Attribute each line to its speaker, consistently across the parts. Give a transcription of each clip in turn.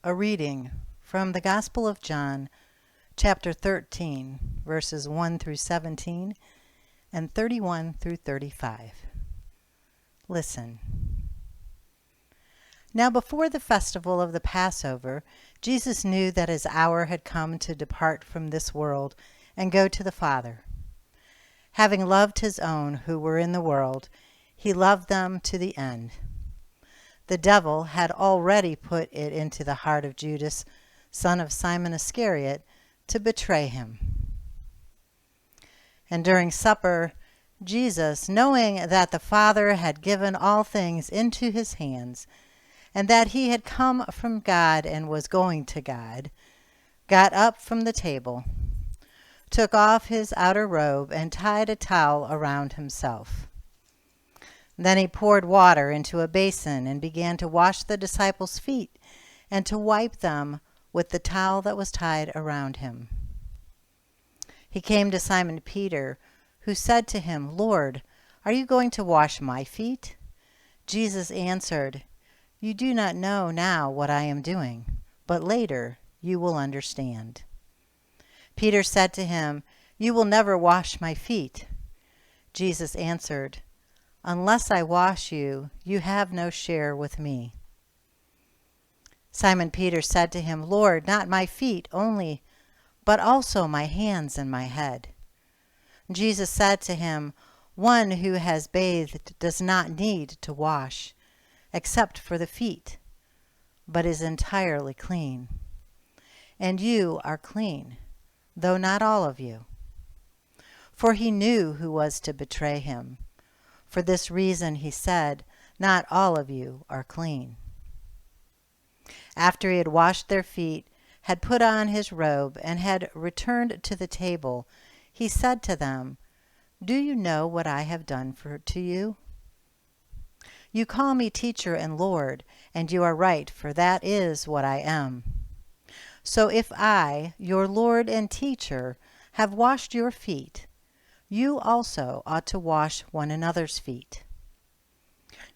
Speaker 1: A reading from the Gospel of John, chapter 13, verses 1 through 17 and 31 through 35. Listen. Now before the festival of the Passover, Jesus knew that his hour had come to depart from this world and go to the Father. Having loved his own who were in the world, he loved them to the end. The devil had already put it into the heart of Judas, son of Simon Iscariot, to betray him. And during supper, Jesus, knowing that the Father had given all things into his hands, and that he had come from God and was going to God, got up from the table, took off his outer robe, and tied a towel around himself. Then he poured water into a basin and began to wash the disciples' feet and to wipe them with the towel that was tied around him. He came to Simon Peter, who said to him, "Lord, are you going to wash my feet?" Jesus answered, "You do not know now what I am doing, but later you will understand." Peter said to him, "You will never wash my feet." Jesus answered, "Unless I wash you, you have no share with me." Simon Peter said to him, "Lord, not my feet only, but also my hands and my head." Jesus said to him, "One who has bathed does not need to wash, except for the feet, but is entirely clean. And you are clean, though not all of you." For he knew who was to betray him. For this reason he said, "Not all of you are clean." After he had washed their feet, had put on his robe, and had returned to the table, he said to them, "Do you know what I have done to you? You call me teacher and Lord, and you are right, for that is what I am. So if I, your Lord and teacher, have washed your feet, you also ought to wash one another's feet.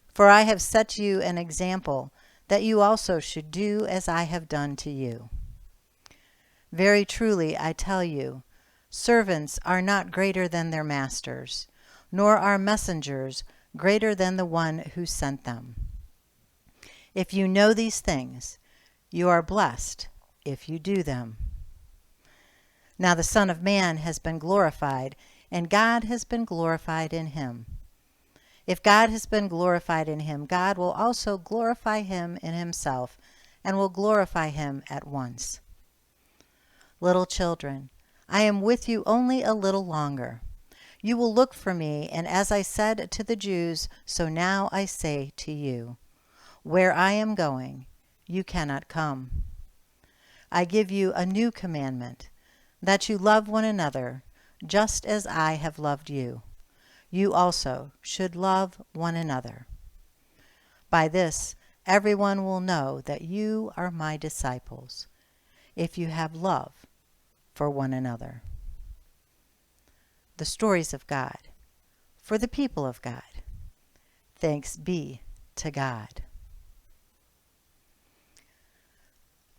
Speaker 1: For I have set you an example, that you also should do as I have done to you. Very truly I tell you, servants are not greater than their masters, nor are messengers greater than the one who sent them. If you know these things, you are blessed if you do them. Now the Son of Man has been glorified, and God has been glorified in him. If God has been glorified in him, God will also glorify him in himself, and will glorify him at once. Little children, I am with you only a little longer. You will look for me, and as I said to the Jews, so now I say to you, where I am going, you cannot come. I give you a new commandment, that you love one another, just as I have loved you. You also should love one another. By this, everyone will know that you are my disciples, if you have love for one another. The stories of God, for the people of God. Thanks be to God.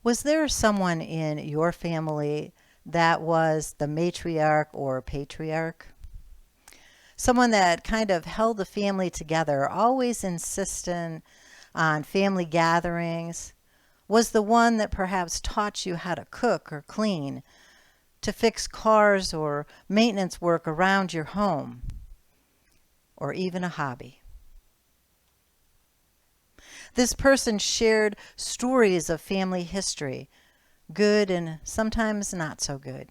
Speaker 1: Was there someone in your family that was the matriarch or patriarch? Someone that kind of held the family together, always insistent on family gatherings, was the one that perhaps taught you how to cook or clean, to fix cars or maintenance work around your home, or even a hobby. This person shared stories of family history, good and sometimes not so good.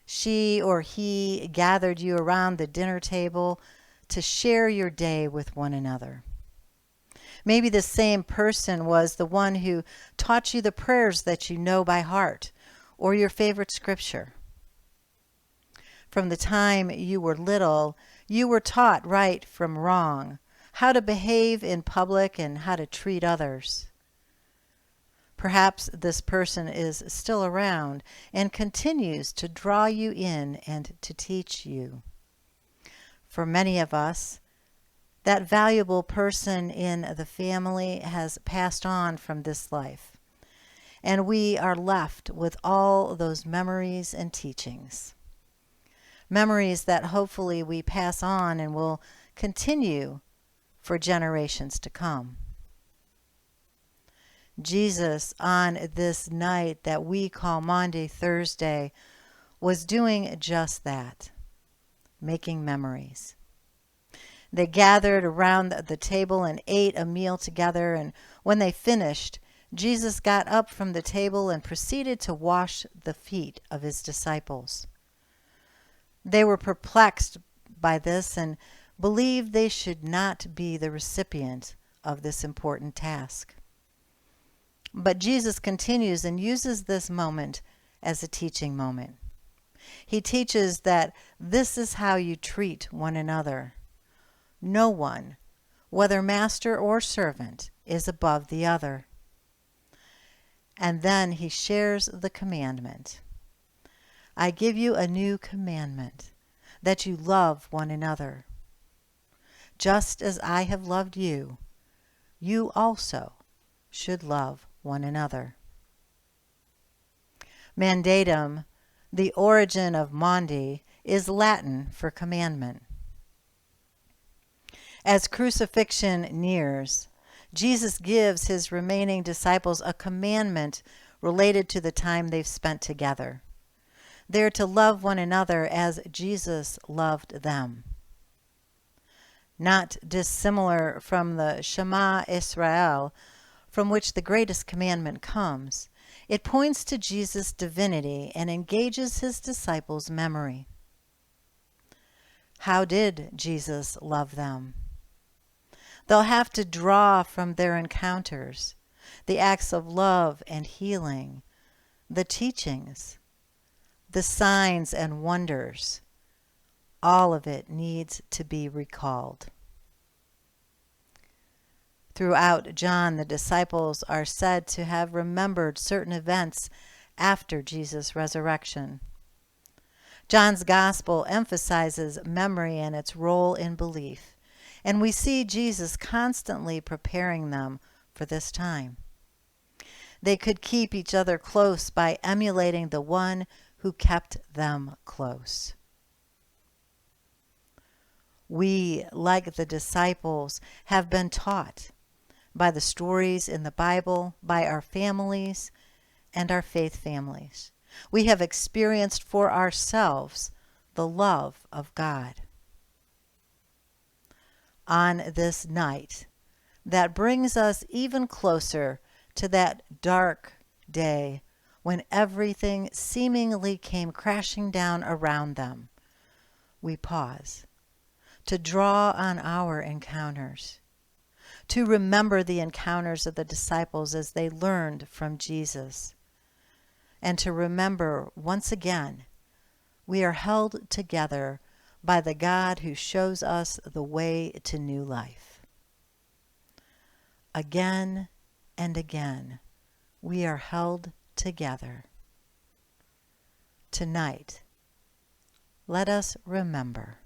Speaker 1: She or he gathered you around the dinner table to share your day with one another. Maybe the same person was the one who taught you the prayers that you know by heart, or your favorite scripture. From the time you were little, you were taught right from wrong, how to behave in public and how to treat others. Perhaps this person is still around and continues to draw you in and to teach you. For many of us, that valuable person in the family has passed on from this life, and we are left with all those memories and teachings. Memories that hopefully we pass on and will continue for generations to come. Jesus, on this night that we call Maundy, Thursday, was doing just that, making memories. They gathered around the table and ate a meal together, and when they finished, Jesus got up from the table and proceeded to wash the feet of his disciples. They were perplexed by this and believed they should not be the recipient of this important task. But Jesus continues and uses this moment as a teaching moment. He teaches that this is how you treat one another. No one, whether master or servant, is above the other. And then he shares the commandment. I give you a new commandment, that you love one another. Just as I have loved you, you also should love one another. Mandatum, the origin of Maundy, is Latin for commandment. As crucifixion nears, Jesus gives his remaining disciples a commandment related to the time they've spent together. They're to love one another as Jesus loved them. Not dissimilar from the Shema Israel, from which the greatest commandment comes, it points to Jesus' divinity and engages his disciples' memory. How did Jesus love them? They'll have to draw from their encounters, the acts of love and healing, the teachings, the signs and wonders. All of it needs to be recalled. Throughout John, the disciples are said to have remembered certain events after Jesus' resurrection. John's gospel emphasizes memory and its role in belief, and we see Jesus constantly preparing them for this time. They could keep each other close by emulating the one who kept them close. We, like the disciples, have been taught by the stories in the Bible, by our families and our faith families. We have experienced for ourselves the love of God. On this night that brings us even closer to that dark day when everything seemingly came crashing down around them, we pause to draw on our encounters, to remember the encounters of the disciples as they learned from Jesus, and to remember once again we are held together by the God who shows us the way to new life. Again and again, we are held together. Tonight, let us remember.